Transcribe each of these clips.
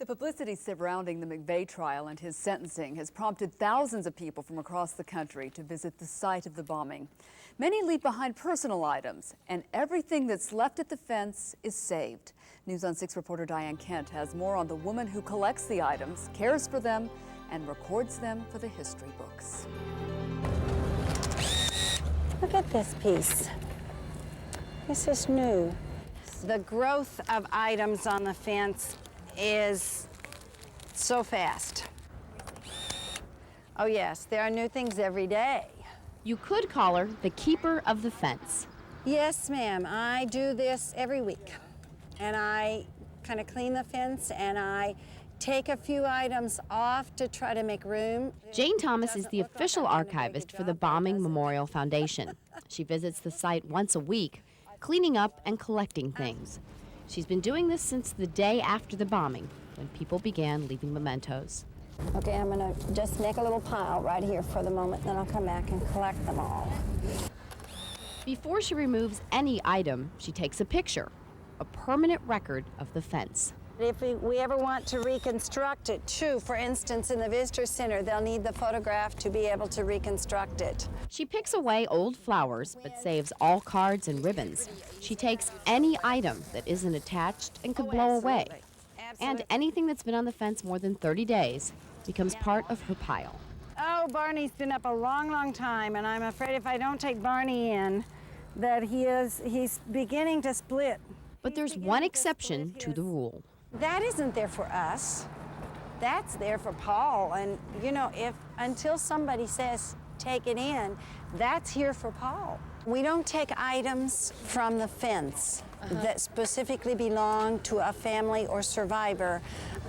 The publicity surrounding the McVeigh trial and his sentencing has prompted thousands of people from across the country to visit the site of the bombing. Many leave behind personal items, and everything that's left at the fence is saved. News on 6 reporter Diane Kent has more on the woman who collects the items, cares for them, and records them for the history books. Look at this piece. This is new. The growth of items on the fence is so fast. Oh yes, there are new things every day. You could call her the keeper of the fence. Yes, ma'am. I do this every week. And I kind of clean the fence and I take a few items off to try to make room. Jane Thomas is the official archivist for the Bombing Memorial Foundation. She visits the site once a week, cleaning up and collecting things. She's been doing this since the day after the bombing, when people began leaving mementos. Okay, I'm gonna just make a little pile right here for the moment, then I'll come back and collect them all. Before she removes any item, she takes a picture, a permanent record of the fence. If we ever want to reconstruct it, too, for instance, in the visitor center, they'll need the photograph to be able to reconstruct it. She picks away old flowers, but saves all cards and ribbons. She takes any item that isn't attached and could blow away. And anything that's been on the fence more than 30 days becomes part of her pile. Oh, Barney's been up a long, long time, and I'm afraid if I don't take Barney in, that he's beginning to split. But there's one exception to the rule. That isn't there for us. That's there for Paul. And, you know, until somebody says take it in, that's here for Paul. We don't take items from the fence that specifically belong to a family or survivor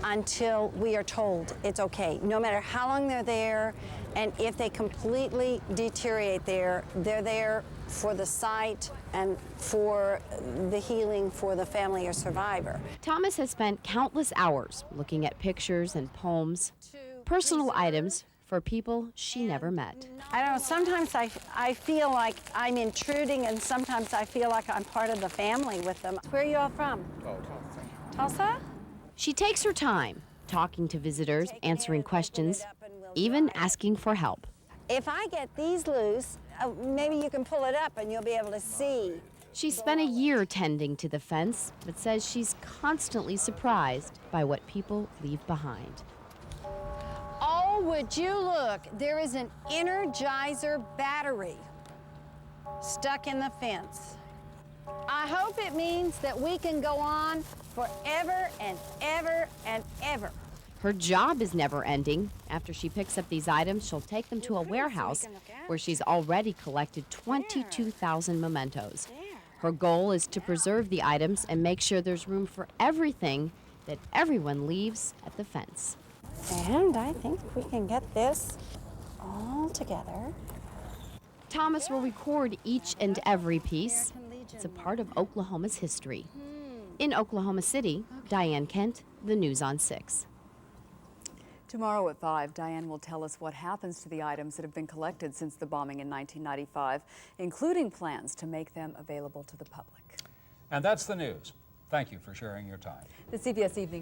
until we are told it's okay. No matter how long they're there, and if they completely deteriorate there, they're there for the site and for the healing for the family or survivor. Thomas has spent countless hours looking at pictures and poems, personal items for people she never met. I don't know, sometimes I feel like I'm intruding, and sometimes I feel like I'm part of the family with them. Where are you all from? Oh, Tulsa. Tulsa? She takes her time, talking to visitors, answering questions, even asking for help. If I get these loose, maybe you can pull it up and you'll be able to see. She spent a year tending to the fence, but says she's constantly surprised by what people leave behind. Oh, would you look, there is an Energizer battery stuck in the fence. I hope it means that we can go on forever and ever and ever. Her job is never ending. After she picks up these items, she'll take them to a warehouse where she's already collected 22,000 mementos. Her goal is to preserve the items and make sure there's room for everything that everyone leaves at the fence. And I think we can get this all together. Thomas will record each and every piece. It's a part of Oklahoma's history. In Oklahoma City, Diane Kent, the News on 6. Tomorrow at 5, Diane will tell us what happens to the items that have been collected since the bombing in 1995, including plans to make them available to the public. And that's the news. Thank you for sharing your time. The CBS Evening